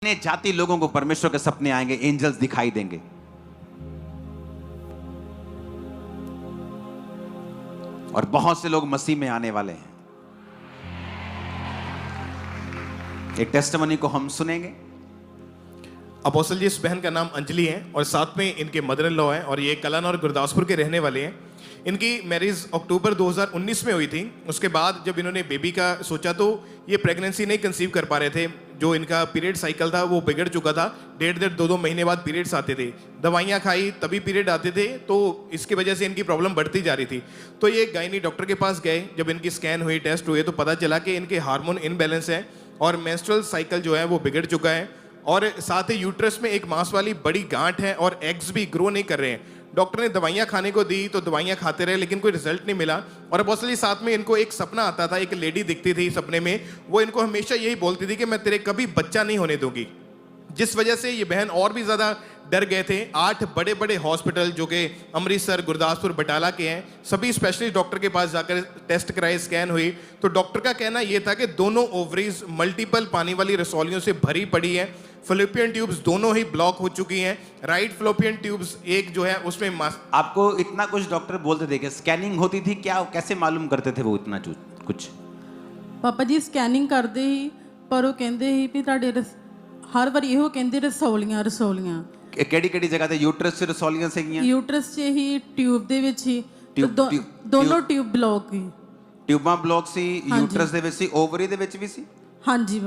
अन्य जाति लोगों को परमेश्वर के सपने आएंगे, एंजल्स दिखाई देंगे। और बहुत से लोग मसीह में आने वाले हैं। एक टेस्टिमनी को हम सुनेंगे। अपोस्टल जी, इस बहन का नाम अंजलि है और साथ में इनके मदर इन लॉ हैं और ये कलन और गुरदासपुर के रहने वाले हैं। इनकी मैरिज अक्टूबर 2019 में हुई थी। उसके बाद जब इन्होंने बेबी का सोचा तो ये प्रेगनेंसी नहीं कंसीव कर पा रहे थे। जो इनका पीरियड साइकिल था वो बिगड़ चुका था। 1.5-2 महीने बाद पीरियड्स आते थे। दवाइयाँ खाई तभी पीरियड आते थे, तो इसकी वजह से इनकी प्रॉब्लम बढ़ती जा रही थी। तो ये गायनी डॉक्टर के पास गए। जब इनकी स्कैन हुई, टेस्ट हुए, तो पता चला कि इनके हार्मोन इनबैलेंस है और मेंस्ट्रुअल साइकिल जो है वो बिगड़ चुका है। और साथ ही यूट्रस में एक मांस वाली बड़ी गांठ है और एग्स भी ग्रो नहीं कर रहे हैं। डॉक्टर ने दवाइयाँ खाने को दी तो दवाइयाँ खाते रहे लेकिन कोई रिजल्ट नहीं मिला। और अपोस्टल जी, साथ में इनको एक सपना आता था। एक लेडी दिखती थी सपने में, वो इनको हमेशा यही बोलती थी कि मैं तेरे कभी बच्चा नहीं होने दूंगी। जिस वजह से ये बहन और भी ज़्यादा डर गए थे। 8 बड़े बड़े हॉस्पिटल जो कि अमृतसर, गुरदासपुर, बटाला के हैं, सभी स्पेशलिस्ट डॉक्टर के पास जाकर टेस्ट कराए, स्कैन हुई, तो डॉक्टर का कहना यह था कि दोनों ओवरीज मल्टीपल पानी वाली रसौलियों से भरी पड़ी है। फ्लोपियन ट्यूब्स दोनों ही ब्लॉक हो चुकी हैं। राइट फ्लोपियन ट्यूब्स एक जो है उसमें आपको इतना कुछ डॉक्टर बोलते थे कि स्कैनिंग होती थी क्या? कैसे मालूम करते थे वो इतना कुछ? पापा जी स्कैनिंग करते ही, पर वो कहते ही भी ਤੁਹਾਡੇ हर बार ਇਹੋ ਕਹਿੰਦੇ ਰਸੌਲੀਆਂ ਰਸੌਲੀਆਂ। ਕਿਹੜੀ ਜਗ੍ਹਾ ਤੇ? ਯੂਟਰਸ 'ਚ ਰਸੌਲੀਆਂ ਸੀਗੀਆਂ? ਯੂਟਰਸ 'ਚ ਹੀ, ਟਿਊਬ ਦੇ ਵਿੱਚ ਹੀ, ਦੋਨੋਂ ਟਿਊਬ ਬਲੌਕ ਹੀ। ਟਿਊਬਾਂ ਬਲੌਕ ਸੀ, ਯੂਟਰਸ ਦੇ ਵਿੱਚ ਸੀ, ਓਵਰੀ ਦੇ ਵਿੱਚ ਵੀ ਸੀ? ਹਾਂਜੀ।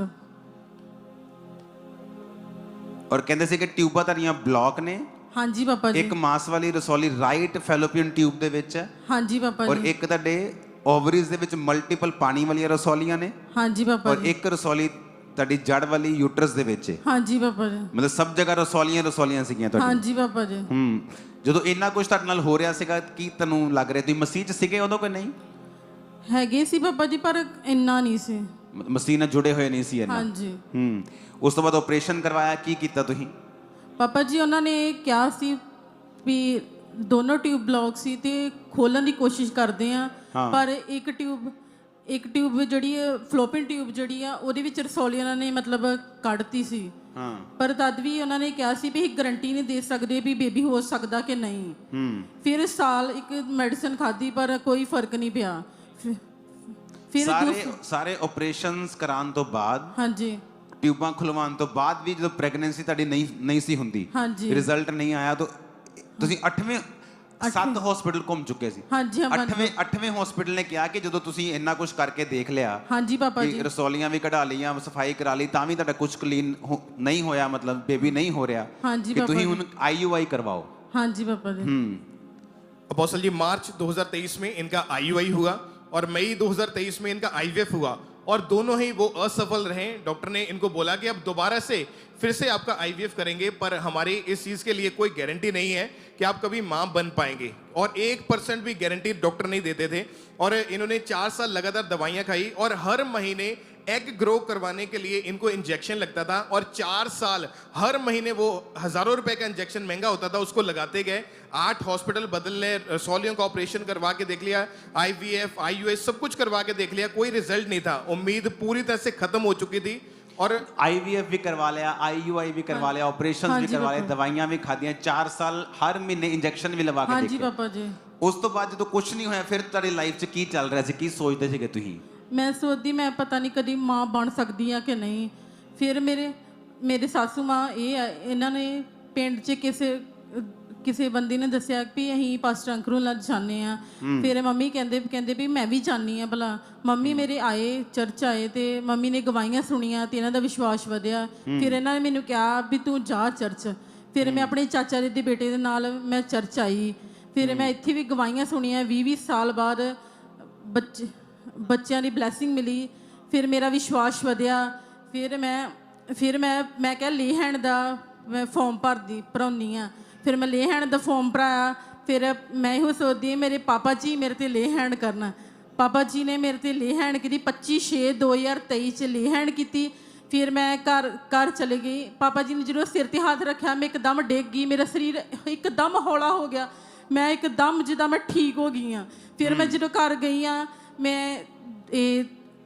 ਔਰ ਕਹਿੰਦੇ ਸੀ ਕਿ ਟਿਊਬਾਂ ਤੁਹਾਡੀਆਂ ਬਲੌਕ ਨੇ? ਹਾਂਜੀ ਪਾਪਾ ਜੀ। ਇੱਕ ਮਾਸ ਵਾਲੀ ਰਸੌਲੀ ਰਾਈਟ ਫੈਲੋਪੀਅਨ ਟਿਊਬ ਦੇ ਵਿੱਚ ਹੈ? ਹਾਂਜੀ ਪਾਪਾ ਜੀ। ਔਰ ਇੱਕ ਤੁਹਾਡੇ ਓਵਰੀਜ਼ ਦੇ ਵਿੱਚ ਮਲਟੀਪਲ ਪਾਣੀ ਵਾਲੀਆਂ ਰਸੌਲੀਆਂ ਨੇ? ਹਾਂਜੀ ਪਾਪਾ ਜੀ। ਔਰ ਇੱਕ ਰਸੌਲੀ ਤੁਹਾਡੀ ਜੜ ਵਾਲੀ ਯੂਟਰਸ ਦੇ ਵਿੱਚ ਹੈ? ਹਾਂਜੀ ਪਾਪਾ ਜੀ। ਮਤਲਬ ਸਭ ਜਗ੍ਹਾ ਰਸੌਲੀਆਂ ਸੀਗੀਆਂ ਤੁਹਾਡੀ? ਹਾਂਜੀ ਪਾਪਾ ਜੀ। ਜਦੋਂ ਇੰਨਾ ਕੁਝ ਤੁਹਾਡੇ ਨਾਲ ਹੋ ਰਿਹਾ ਸੀਗਾ, ਕੀ ਤੁਹਾਨੂੰ ਲੱਗ ਰਿਹਾ? ਤੁਸੀਂ ਮਸੀਹ 'ਚ ਸੀਗੇ ਉਦੋਂ ਕਿ ਨਹੀਂ? ਹੈਗੇ ਸੀ ਪਾਪਾ ਜੀ, ਪਰ ਇੰਨਾ ਨਹੀਂ ਸੀ। ਮਸੀਹ ਨਾਲ ਜੁੜੇ ਹੋਏ ਨਹੀਂ ਸੀ ਇੰਨਾ? ਹਾਂਜੀ। ਉਸ ਤੋਂ ਬਾਅਦ ਆਪਰੇਸ਼ਨ ਕਰਵਾਇਆ, ਕੀ ਕੀਤਾ ਤੁਸੀਂ? ਪਾਪਾ ਜੀ ਉਹਨਾਂ ਨੇ ਕਿਹਾ ਸੀ ਵੀ ਦੋਨੋਂ ਟਿਊਬ ਬਲੌਕ ਸੀ ਤੇ ਖੋਲਣ ਦੀ ਕੋਸ਼ਿਸ਼ ਕਰਦੇ ਆ, ਪਰ ਇੱਕ ਟਿਊਬ ਜਿਹੜੀ ਫਲੋਪੀਅਨ ਟਿਊਬ ਜਿਹੜੀ ਆ ਉਹਦੇ ਵਿੱਚ ਰਸੌਲੀ ਉਹਨਾਂ ਨੇ ਮਤਲਬ ਕੱਢਤੀ ਸੀ। ਪਰ ਤਦ ਵੀ ਉਹਨਾਂ ਨੇ ਕਿਹਾ ਸੀ ਵੀ ਇਹ ਗਰੰਟੀ ਨਹੀਂ ਦੇ ਸਕਦੇ ਵੀ ਬੇਬੀ ਹੋ ਸਕਦਾ ਕਿ ਨਹੀਂ। ਫਿਰ ਸਾਲ ਇੱਕ ਮੈਡੀਸਨ ਖਾਧੀ ਪਰ ਕੋਈ ਫਰਕ ਨਹੀਂ ਪਿਆ। ਫਿਰ ਸਾਰੇ ਆਪਰੇਸ਼ਨਸ ਕਰਾਉਣ ਤੋਂ ਬਾਅਦ, ਹਾਂਜੀ, ਟਿਊਬਾਂ ਖੁਲਵਾਉਣ ਤੋਂ ਬਾਅਦ ਵੀ ਜਦੋਂ ਪ੍ਰੈਗਨੈਂਸੀ ਤੁਹਾਡੀ ਨਹੀਂ ਸੀ ਹੁੰਦੀ, ਰਿਜ਼ਲਟ ਨਹੀਂ ਆਇਆ, ਤਾਂ ਤੁਸੀਂ 7 ਹਸਪੀਟਲ ਘੁੰਮ ਚੁੱਕੇ ਸੀ? ਹਾਂਜੀ। 8ਵੇਂ ਹਸਪੀਟਲ ਨੇ ਕਿਹਾ ਕਿ ਜਦੋਂ ਤੁਸੀਂ ਇੰਨਾ ਕੁਝ ਕਰਕੇ ਦੇਖ ਲਿਆ, ਹਾਂਜੀ ਪਾਪਾ ਜੀ, ਰਸੌਲੀਆਂ ਵੀ ਕਢਾ ਲਈਆਂ, ਸਫਾਈ ਕਰਾ ਲਈ, ਤਾਂ ਵੀ ਤੁਹਾਡਾ ਕੁਝ ਕਲੀਨ ਨਹੀਂ ਹੋਇਆ, ਮਤਲਬ ਬੇਬੀ ਨਹੀਂ ਹੋ ਰਿਹਾ, ਕਿ ਤੁਸੀਂ ਹੁਣ IUI ਕਰਵਾਓ। ਹਾਂਜੀ पापा जी। अपोस्टल जी, मार्च 2023 में इनका IUI हुआ और मई 2023 में इनका IVF हुआ और दोनों ही वो असफल रहे। डॉक्टर ने इनको बोला कि अब दोबारा से फिर से आपका IVF करेंगे, पर हमारी इस चीज़ के लिए कोई गारंटी नहीं है कि आप कभी माँ बन पाएंगे, और 1% भी गारंटी डॉक्टर नहीं देते थे। और इन्होंने 4 साल लगातार दवाइयाँ खाई और हर महीने एग ग्रो करवाने के लिए इनको इंजेक्शन लगता था, और 4 साल हर महीने वो हज़ारों रुपए का इंजेक्शन महंगा होता था, उसको लगाते गए। 8 हॉस्पिटल बदल ले, रसौलियों का ऑपरेशन करवा के देख लिया, IVF, IUI सब कुछ करवा के देख लिया, कोई रिजल्ट नहीं था। उम्मीद पूरी तरह से खत्म हो चुकी थी। और IVF भी करवा लिया, IUI भी करवा लिया, ऑपरेशन भी करवा लिया, दवाइयां भी खादियां, 4 साल हर महीने इंजेक्शन भी लगा के ਹਾਂਜੀ ਪਾਪਾ ਜੀ। ਉਸ ਤੋਂ ਬਾਅਦ ਜਦੋਂ ਕੁਝ ਨਹੀਂ ਹੋਇਆ, ਫਿਰ ਤੁਹਾਡੀ ਲਾਈਫ 'ਚ ਕੀ ਚੱਲ ਰਿਹਾ ਸੀ? ਕੀ ਸੋਚਦੇ ਸੀਗੇ ਤੁਸੀਂ? ਮੈਂ ਸੋਚਦੀ ਮੈਂ ਪਤਾ ਨਹੀਂ ਕਦੀ ਮਾਂ ਬਣ ਸਕਦੀ ਆ ਕਿ ਨਹੀਂ। ਫਿਰ ਮੇਰੇ ਸਾਸੂ ਮਾਂ ਇਹਨਾਂ ਨੇ ਪਿੰਡ 'ਚ ਕਿਸੇ ਬੰਦੇ ਨੇ ਦੱਸਿਆ ਵੀ ਅਸੀਂ ਪਾਸਟਰ ਅੰਕਲ ਨਾਲ ਜਾਂਦੇ ਆ। ਫਿਰ ਮੰਮੀ ਕਹਿੰਦੇ ਵੀ ਮੈਂ ਵੀ ਜਾਂਦੀ ਆ ਭਲਾ। ਮੰਮੀ ਮੇਰੇ ਆਏ, ਚਰਚ ਆਏ, ਤੇ ਮੰਮੀ ਨੇ ਗਵਾਹੀਆਂ ਸੁਣੀਆਂ ਤੇ ਇਹਨਾਂ ਦਾ ਵਿਸ਼ਵਾਸ ਵਧਿਆ। ਫਿਰ ਇਹਨਾਂ ਨੇ ਮੈਨੂੰ ਕਿਹਾ ਵੀ ਤੂੰ ਜਾ ਚਰਚ। ਫਿਰ ਮੈਂ ਆਪਣੇ ਚਾਚਾ ਦੇ ਬੇਟੇ ਦੇ ਨਾਲ ਮੈਂ ਚਰਚ ਆਈ। ਫਿਰ ਮੈਂ ਇੱਥੇ ਵੀ ਗਵਾਹੀਆਂ ਸੁਣੀਆਂ। 20 ਸਾਲ ਬਾਅਦ ਬੱਚਿਆਂ ਦੀ ਬਲੈਸਿੰਗ ਮਿਲੀ। ਫਿਰ ਮੇਰਾ ਵਿਸ਼ਵਾਸ ਵਧਿਆ। ਫਿਰ ਮੈਂ ਕਿਹਾ ਲੇ ਹੈਂਡ ਦਾ ਮੈਂ ਫਾਰਮ ਭਰਾਉਂਦੀ ਆ। ਫਿਰ ਮੈਂ ਲੇ ਹੈਂਡ ਦਾ ਫਾਰਮ ਭਰਾਇਆ। ਫਿਰ ਮੈਂ ਇਹੋ ਸੋਚਦੀ ਮੇਰੇ ਪਾਪਾ ਜੀ ਮੇਰੇ ਤੇ ਲੇ ਹੈਂਡ ਕਰਨਾ। ਪਾਪਾ ਜੀ ਨੇ ਮੇਰੇ ਤੇ ਲੇ ਹੈਂਡ ਕੀਤੀ। 25/6/2023 'ਚ ਲੇ ਹੈਂਡ ਕੀਤੀ। ਫਿਰ ਮੈਂ ਘਰ ਚਲੇ ਗਈ। ਪਾਪਾ ਜੀ ਨੇ ਜਦੋਂ ਸਿਰ ਤੇ ਹੱਥ ਰੱਖਿਆ, ਮੈਂ ਇੱਕਦਮ ਡਿੱਗ ਗਈ। ਮੇਰਾ ਸਰੀਰ ਇੱਕਦਮ ਹੌਲਾ ਹੋ ਗਿਆ। ਮੈਂ ਇੱਕਦਮ ਜਿੱਦਾਂ ਮੈਂ ਠੀਕ ਹੋ ਗਈ ਹਾਂ। ਫਿਰ ਮੈਂ ਜਦੋਂ ਘਰ ਗਈ ਹਾਂ, ਮੈਂ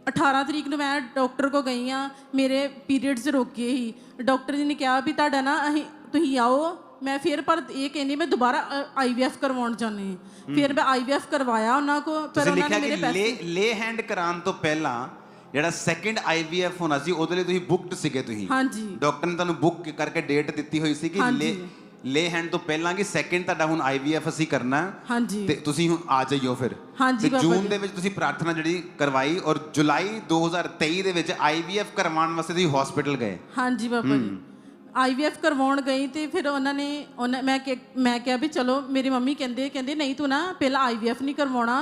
18 ਤਰੀਕ ਨੂੰ ਮੈਂ ਡਾਕਟਰ ਕੋ ਗਈ ਆ, ਮੇਰੇ ਪੀਰੀਅਡਸ ਰੁਕੇ ਹੀ। ਡਾਕਟਰ ਜੀ ਨੇ ਕਿਹਾ ਵੀ ਤੁਹਾਡਾ ਨਾ ਤੁਸੀਂ ਆਓ। ਮੈਂ ਫਿਰ ਪਰ ਇਹ ਕਹਿੰਦੀ ਮੈਂ ਦੁਬਾਰਾ IVF ਕਰਵਾਉਣ ਚਾਹੁੰਦੀ ਹਾਂ। ਫਿਰ ਮੈਂ IVF ਕਰਵਾਇਆ ਉਹਨਾਂ ਕੋ, ਪਰ ਉਹਨਾਂ ਨੇ ਮੇਰੇ ਪੈਸੇ ਲੇ ਹੈਂਡ ਕਰਾਉਣ ਤੋਂ ਪਹਿਲਾਂ ਜਿਹੜਾ ਸੈਕੰਡ IVF ਹੋਣਾ ਸੀ ਉਹਦੇ ਲਈ ਤੁਸੀਂ ਬੁੱਕਡ ਸੀਗੇ ਤੁਸੀਂ? ਹਾਂਜੀ। ਡਾਕਟਰ ਨੇ ਤੁਹਾਨੂੰ ਬੁੱਕ ਕਰਕੇ ਡੇਟ ਦਿੱਤੀ ਹੋਈ ਸੀ ਕਿ ਲੇ ਹੈਂਡ ਤੋਂ ਪਹਿਲਾਂ ਕਿ ਸੈਕੰਡ ਤੁਹਾਡਾ ਹੁਣ IVF ਅਸੀਂ ਕਰਨਾ ਹਾਂਜੀ, ਤੇ ਤੁਸੀਂ ਹੁਣ ਆ ਜਾਈਓ ਫਿਰ। ਹਾਂਜੀ ਤੇ ਜੂਨ ਦੇ ਵਿੱਚ ਤੁਸੀਂ ਪ੍ਰਾਰਥਨਾ ਜਿਹੜੀ ਕਰਵਾਈ ਔਰ ਜੁਲਾਈ 2023 ਦੇ ਵਿੱਚ IVF ਕਰਵਾਉਣ ਵਾਸਤੇ ਤੁਸੀਂ ਹਸਪੀਟਲ ਗਏ। ਹਾਂਜੀ ਬਾਬਾ ਜੀ, IVF ਕਰਵਾਉਣ ਗਈ ਤੇ ਫਿਰ ਉਹਨਾਂ ਨੇ ਮੈਂ ਕਿਹਾ ਵੀ ਚਲੋ, ਮੇਰੀ ਮੰਮੀ ਕਹਿੰਦੇ ਨਹੀਂ ਤੂੰ ਨਾ ਪਹਿਲਾਂ IVF ਨਹੀਂ ਕਰਵਾਉਣਾ,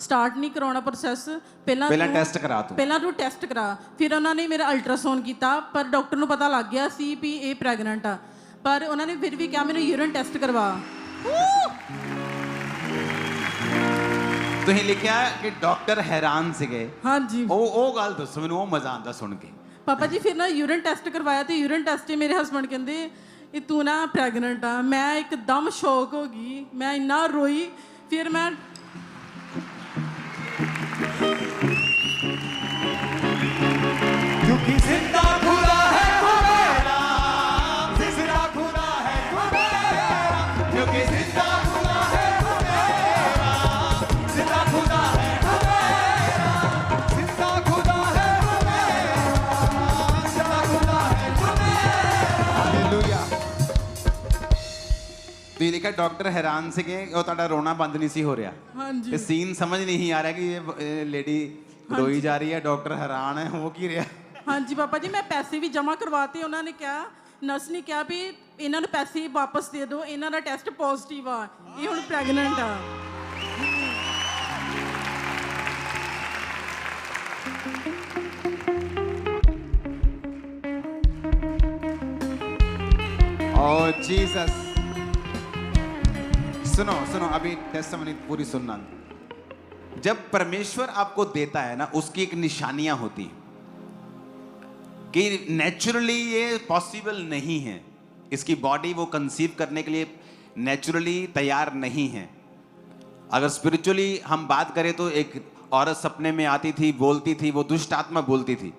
ਸਟਾਰਟ ਨਹੀਂ ਕਰਾਉਣਾ ਪ੍ਰੋਸੈਸ, ਪਹਿਲਾਂ ਟੈਸਟ ਕਰਾ ਤੂੰ, ਪਹਿਲਾਂ ਤੂੰ ਟੈਸਟ ਕਰਾ। ਫਿਰ ਉਹਨਾਂ ਨੇ ਮੇਰਾ ਅਲਟਰਾਸਾਊਂਡ ਕੀਤਾ, ਪਰ ਡਾਕਟਰ ਨੂੰ ਪਤਾ ਲੱਗ ਗਿਆ ਸੀ ਵੀ ਇਹ ਪ੍ਰੈਗਨੈਂਟ ਆ, ਪਰ ਉਹਨਾਂ ਨੇ ਫਿਰ ਵੀ ਕਿਹਾ ਮੈਨੂੰ ਯੂਰਿਨ ਟੈਸਟ ਕਰਵਾ। ਤੁਸੀਂ ਲਿਖਿਆ ਕਿ ਡਾਕਟਰ ਹੈਰਾਨ ਸੀਗੇ। ਹਾਂਜੀ, ਉਹ ਗੱਲ ਦੱਸੋ ਮੈਨੂੰ, ਉਹ ਮਜ਼ਾ ਆਉਂਦਾ ਸੁਣ ਕੇ। ਪਾਪਾ ਜੀ ਫਿਰ ਨਾ ਯੂਰਿਨ ਟੈਸਟ ਕਰਵਾਇਆ ਤੇ ਯੂਰਿਨ ਟੈਸਟ 'ਚ ਮੇਰੇ ਹਸਬੰਡ ਕਹਿੰਦੇ ਇਹ ਤੂੰ ਨਾ ਪ੍ਰੈਗਨੈਂਟ ਆ। ਮੈਂ ਇੱਕਦਮ ਸ਼ੌਕ ਹੋ ਗਈ, ਮੈਂ ਇੰਨਾ ਰੋਈ। ਫਿਰ ਮੈਂ क्योंकि जिंदा खुदा है वो मेरा, जिंदा खुदा है वो मेरा, क्योंकि जिंदा खुदा है वो मेरा, जिंदा खुदा है वो मेरा, जिंदा खुदा है वो मेरा, जिंदा खुदा है वो मेरा। हालेलुया। ਤੁਸੀਂ ਲਿਖਿਆ ਡਾਕਟਰ ਹੈਰਾਨ ਸੀਗੇ, ਉਹ ਤੁਹਾਡਾ ਰੋਣਾ ਬੰਦ ਨਹੀਂ ਸੀ ਹੋ ਰਿਹਾ। ਹਾਂਜੀ, ਤੇ ਸੀਨ ਸਮਝ ਨਹੀਂ ਆ ਰਿਹਾ ਕਿ ਇਹ ਲੇਡੀ ਰੋਈ ਜਾ ਰਹੀ ਹੈ, ਡਾਕਟਰ ਹੈਰਾਨ ਹੈ, ਹੋ ਕੀ ਰਿਹਾ? ਹਾਂਜੀ ਪਾਪਾ ਜੀ, ਮੈਂ ਪੈਸੇ ਵੀ ਜਮ੍ਹਾਂ ਕਰਵਾਤੇ। ਉਹਨਾਂ ਨੇ ਕਿਹਾ, ਨਰਸ ਨੇ ਕਿਹਾ ਵੀ ਇਹਨਾਂ ਨੂੰ ਪੈਸੇ ਵਾਪਸ ਦੇ ਦਿਓ, ਇਹਨਾਂ ਦਾ ਟੈਸਟ ਪੋਜ਼ਿਟਿਵ ਆ, ਇਹ ਹੁਣ ਪ੍ਰੈਗਨੈਂਟ ਆ। ओह जीसस। सुनो अभी टेस्टिमनी पूरी सुनना। जब परमेश्वर आपको देता है ना, उसकी एक निशानियां होती कि नेचुरली ये पॉसिबल नहीं है, इसकी बॉडी वो कंसीव करने के लिए नेचुरली तैयार नहीं है। अगर स्पिरिचुअली हम बात करें तो एक औरत सपने में आती थी, बोलती थी, वो दुष्ट आत्मा बोलती थी।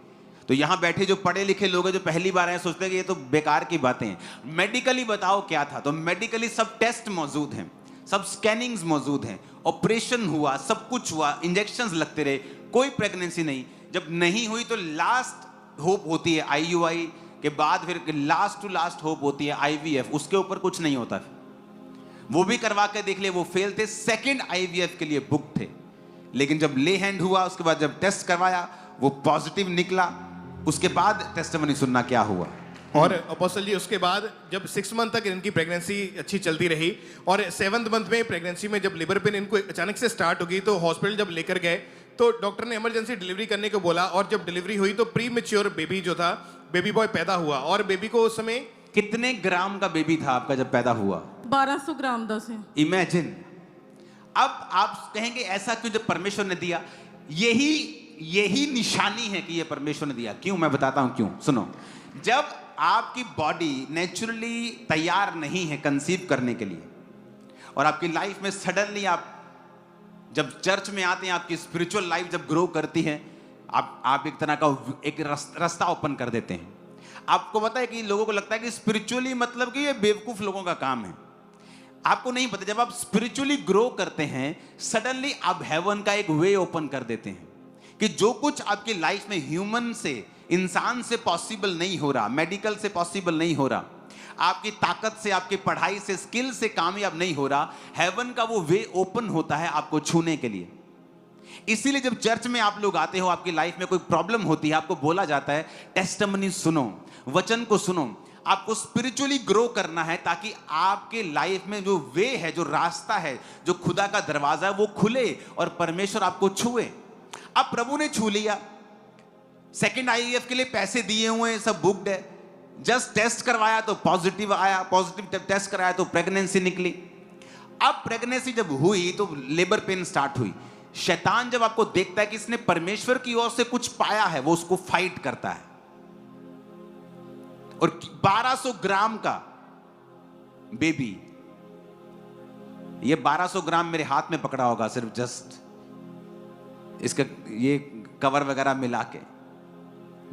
तो यहाँ बैठे जो पढ़े लिखे लोग हैं, जो पहली बार आए, सोचते हैं कि ये तो बेकार की बातें हैं। मेडिकली बताओ क्या था, तो मेडिकली सब टेस्ट मौजूद हैं, सब स्कैनिंग्स मौजूद हैं, ऑपरेशन हुआ, सब कुछ हुआ, इंजेक्शंस लगते रहे, कोई प्रेगनेंसी नहीं। जब नहीं हुई तो लास्ट होप होती है IUI के बाद, फिर लास्ट टू लास्ट होप होती है IVF, उसके ऊपर कुछ नहीं होता। वो भी करवा के देख लिए, वो फेल थे, सेकंड IVF के लिए बुक थे। लेकिन जब ले हैंड हुआ, उसके बाद जब टेस्ट करवाया, वो पॉजिटिव निकला। उसके बाद टेस्टिमनी सुनना क्या हुआ। और अपोस्टल जी, उसके बाद जब 6 मंथ तक इनकी प्रेगनेंसी अच्छी चलती रही, और 7th मंथ में प्रेगनेंसी में जब लेबर पेन इनको अचानक से स्टार्ट हो गई, तो हॉस्पिटल जब लेकर गए तो डॉक्टर ने इमरजेंसी डिलीवरी करने को बोला। और जब डिलीवरी हुई तो प्री मैच्योर बेबी जो था, बेबी बॉय पैदा हुआ। और बेबी को उस समय कितने ग्राम का बेबी था आपका जब पैदा हुआ? 1200 ग्राम ਦਾ ਸੀ। इमेजिन। अब आप कहेंगे ऐसा क्यों जब परमेश्वर ने दिया? यही निशानी है कि ये परमेश्वर ने दिया। क्यों? मैं बताता हूं क्यों। सुनो, जब आपकी बॉडी नेचुरली तैयार नहीं है कंसीव करने के लिए, और आपकी लाइफ में सडनली आप जब चर्च में आते हैं, आपकी स्पिरिचुअल लाइफ जब ग्रो करती है, आप एक तरह का एक रास्ता ओपन कर देते हैं। आपको पता है कि लोगों को लगता है कि स्पिरिचुअली मतलब कि ये बेवकूफ लोगों का काम है। आपको नहीं पता, जब आप स्पिरिचुअली ग्रो करते हैं, सडनली आप हेवन का एक वे ओपन कर देते हैं कि जो कुछ आपकी लाइफ में ह्यूमन से, इंसान से पॉसिबल नहीं हो रहा, मेडिकल से पॉसिबल नहीं हो रहा, आपकी ताकत से, आपकी पढ़ाई से, स्किल से कामयाब नहीं हो रहा, हेवन का वो वे ओपन होता है आपको छूने के लिए। इसीलिए जब चर्च में आप लोग आते हो, आपकी लाइफ में कोई प्रॉब्लम होती है, आपको बोला जाता है टेस्टिमनी सुनो, वचन को सुनो। आपको स्पिरिचुअली ग्रो करना है ताकि आपके लाइफ में जो वे है, जो रास्ता है, जो खुदा का दरवाजा है, वो खुले और परमेश्वर आपको छुए। अब प्रभु ने छू लिया, सेकंड IVF के लिए पैसे दिए हुए हैं, सब बुक्ड है, जस्ट टेस्ट करवाया तो पॉजिटिव आया, पॉजिटिव टेस्ट कराया तो प्रेगनेंसी निकली। अब प्रेगनेंसी जब हुई तो लेबर पेन स्टार्ट हुई। शैतान जब आपको देखता है कि इसने परमेश्वर की ओर से कुछ पाया है, वो उसको फाइट करता है। और 1200 ग्राम का बेबी, ये 1200 ग्राम मेरे हाथ में पकड़ा होगा सिर्फ, जस्ट इसका ये कवर वगैरह मिला के।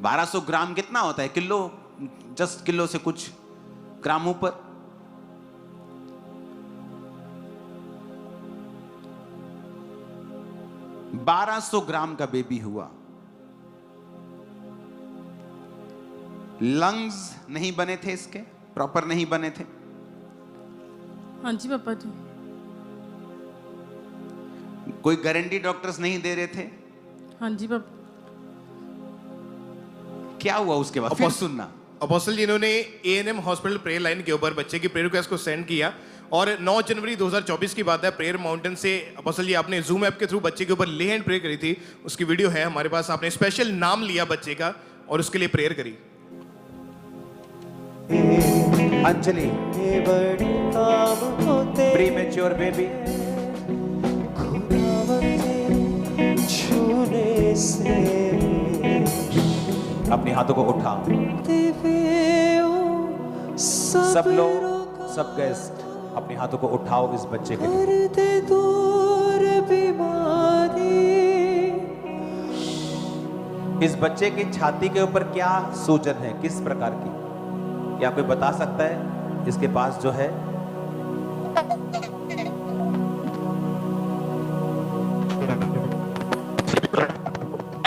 1200 ग्राम कितना होता है? किलो, जस्ट किलो से कुछ ग्राम ऊपर। $1200 ग्राम का बेबी हुआ। लंग्स नहीं बने थे इसके, प्रॉपर नहीं बने थे। हाँ जी पापा जी। कोई गारंटी डॉक्टर्स नहीं दे रहे थे। हाँ जी पापा। क्या हुआ उसके बाद? फिर सुनना। अपोस्टल जी, इन्होंने एएनएम हॉस्पिटल प्रेयर लाइन के ऊपर बच्चे की प्रेयर रिक्वेस्ट को सेंड किया और 9 जनवरी 2024 की बात है, प्रेयर माउंटेन से अपोस्टल जी आपने जूम ऐप के थ्रू बच्चे के ऊपर ले हैंड प्रे करी थी। उसकी वीडियो है हमारे पास। आपने स्पेशल नाम लिया बच्चे का और उसके लिए प्रेयर करी। अंजलि, प्रीमेच्योर बेबी, अपने हाथों को उठा। सब लोग, सब गेस्ट अपने हाथों को उठाओ इस बच्चे के लिए। इस बच्चे की छाती के ऊपर क्या सूजन है, किस प्रकार की? क्या कोई बता सकता है? इसके पास जो है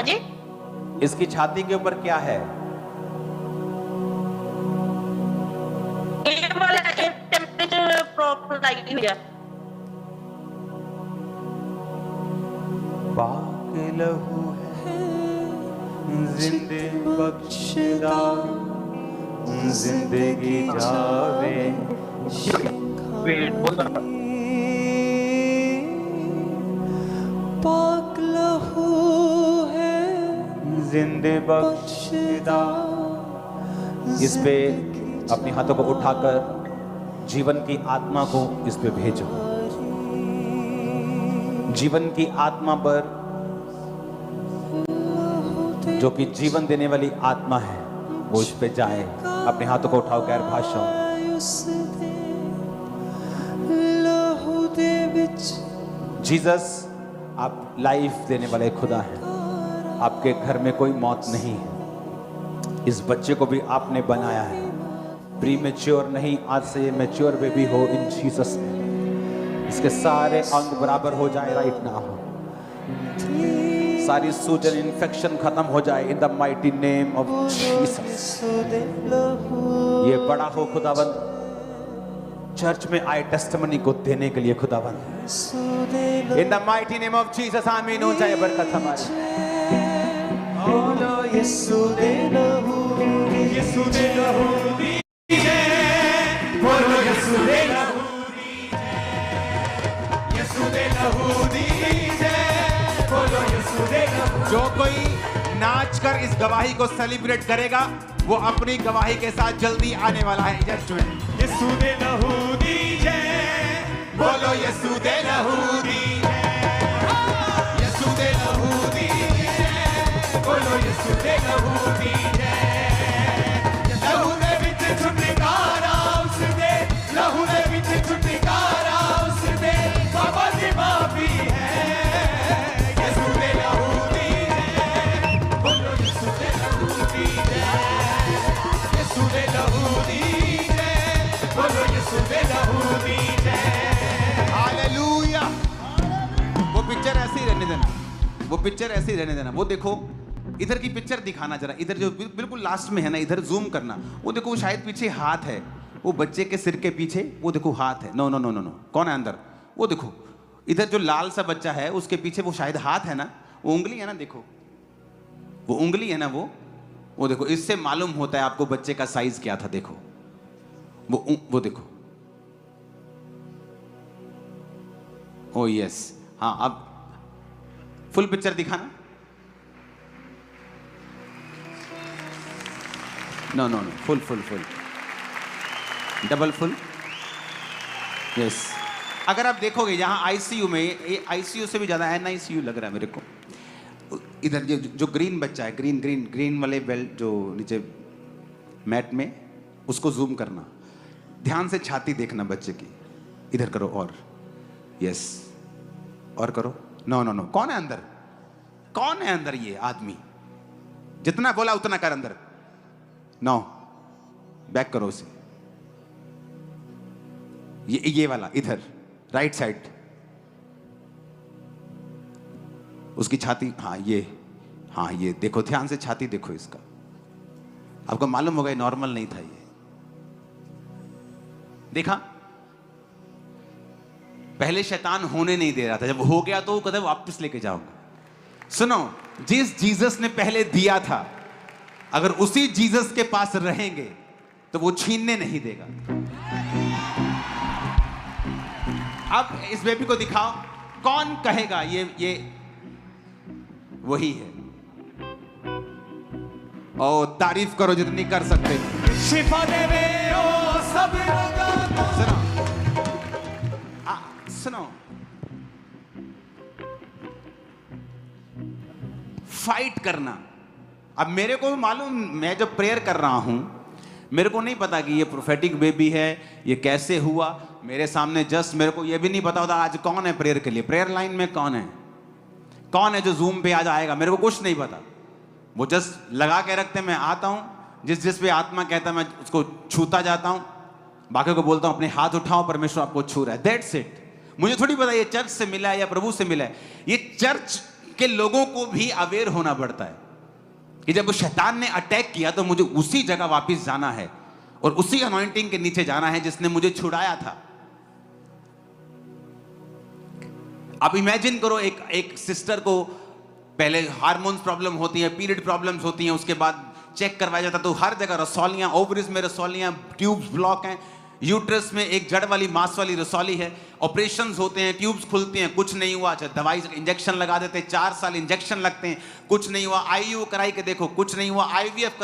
जी? इसकी छाती के ऊपर क्या है? टेम्परेचर प्रॉपर लगी हुई है। पाक लहू है जिंदे बख्शदा, जिंदगी जावे। पाक लहू है जिंदे बख्शदा। इस पे अपने हाथों को उठाकर जीवन की आत्मा को इस पे भेजो। जीवन की आत्मा पर, जो कि जीवन देने वाली आत्मा है, वो इस पे जाए। अपने हाथों को उठाओ गैर भाषाओं। जीसस, आप लाइफ देने वाले खुदा हैं। आपके घर में कोई मौत नहीं है। इस बच्चे को भी आपने बनाया है। प्रीमेच्योर नहीं, आज से ये मैच्योर बेबी हो इन जीसस में। इसके सारे अंग बराबर हो जाए राइट नाउ। सारी सूजन, इन्फेक्शन खत्म हो जाए in the mighty name of Jesus. ये बड़ा हो खुदावंद, चर्च में आए टेस्टिमनी को देने के लिए खुदावंद। In the mighty name of Jesus आमीन। हो जाए बरकत हमारी। बोलो यीशु दे लहू, यीशु दे लहू दीजिए। बोलो यीशु दे लहू दीजिए, यीशु दे लहू दीजिए। बोलो यीशु दे लहू। जो कोई नाच कर इस गवाही को सेलिब्रेट करेगा, वो अपनी गवाही के साथ जल्दी आने वाला है चर्च में। यीशु दे लहू दीजिए। बोलो यीशु दे लहू दीजिए, यीशु दे लहू दीजिए। बोलो यीशु दे लहू दीजिए। लहू दे विच छुटकारा उस दे, लहू दे विच छुटकारा उस दे। बाबा दी माफी है, यीशु दे लहू दीजिए। बोलो यीशु दे लहू दीजिए, यीशु दे लहू दीजिए। बोलो यीशु दे लहू दीजिए। हालेलुया। वो पिक्चर ऐसे ही रहने देना, वो पिक्चर ऐसे ही रहने देना। वो देखो, इधर की पिक्चर दिखाना जरा, इधर जो बिल्कुल लास्ट में है ना, इधर जूम करना। वो देखो, शायद पीछे हाथ है, वो बच्चे के सिर के पीछे, वो देखो हाथ है। No no no no no, कौन है अंदर? वो देखो, इधर जो लाल सा बच्चा है उसके पीछे वो शायद हाथ है ना, वो उंगली है ना, देखो वो उंगली है ना, वो देखो। इससे मालूम होता है आपको बच्चे का साइज क्या था। देखो वो देखो। ओ यस, हाँ, अब फुल पिक्चर दिखाना। No no no, full full full, double full. Yes, अगर आप देखोगे यहाँ आईसीयू में, ये आईसीयू से भी ज्यादा एनआईसीयू लग रहा है मेरे को। इधर जो ग्रीन बच्चा है, ग्रीन ग्रीन ग्रीन वाले बेल्ट जो नीचे मैट में, उसको जूम करना। ध्यान से छाती देखना बच्चे की। इधर करो और, यस, और करो। नो नो नो, कौन है अंदर? कौन है अंदर ये आदमी? जितना बोला उतना कर अंदर। नो, बैक करो उसे। ये वाला इधर राइट साइड, उसकी छाती, हाँ ये देखो, ध्यान से छाती देखो इसका। आपको मालूम होगा ये नॉर्मल नहीं था। ये देखा, पहले शैतान होने नहीं दे रहा था, जब हो गया तो वो कहता वापस लेके जाऊंगा। सुनो, जिस जीसस ने पहले दिया था, अगर उसी जीसस के पास रहेंगे तो वो छीनने नहीं देगा। अब इस बेबी को दिखाओ, कौन कहेगा ये वही है? ओ तारीफ करो जितनी कर सकते हो। शिफा देवे ओ सब रोगों को। सुनो, फाइट करना। अब मेरे को मालूम, मैं जब प्रेयर कर रहा हूं, मेरे को नहीं पता कि ये प्रोफेटिक बेबी है, ये कैसे हुआ मेरे सामने। जस्ट मेरे को ये भी नहीं पता होता आज कौन है प्रेयर के लिए, प्रेयर लाइन में कौन है जो जूम पे आज आएगा, मेरे को कुछ नहीं पता। वो जस्ट लगा के रखते, मैं आता हूं, जिस पे आत्मा कहता है मैं उसको छूता जाता हूं, बाकी को बोलता हूं अपने हाथ उठाओ, परमेश्वर आपको छू रहा है, दैट्स इट। मुझे थोड़ी पता ये चर्च से मिला है या प्रभु से मिला है। ये चर्च के लोगों को भी अवेयर होना पड़ता है कि जब शैतान ने अटैक किया तो मुझे उसी जगह वापस जाना है और उसी अनॉइंटिंग के नीचे जाना है जिसने मुझे छुड़ाया था। अब इमेजिन करो, एक सिस्टर को पहले हार्मोन्स प्रॉब्लम होती है, पीरियड प्रॉब्लम्स होती हैं, उसके बाद चेक करवाया जाता तो हर जगह रसौलियां, ओवरीज में रसौलियां, ट्यूब्स ब्लॉक हैं, यूट्रस में एक जड़ वाली मांस वाली रसौली है, ऑपरेशंस होते हैं, ट्यूब्स खुलती हैं, कुछ नहीं हुआ। अच्छा, दवाई इंजेक्शन लगा देते हैं, 4 साल इंजेक्शन लगते हैं, कुछ नहीं हुआ। आईयू कराई के देखो, कुछ नहीं हुआ। आईवीएफ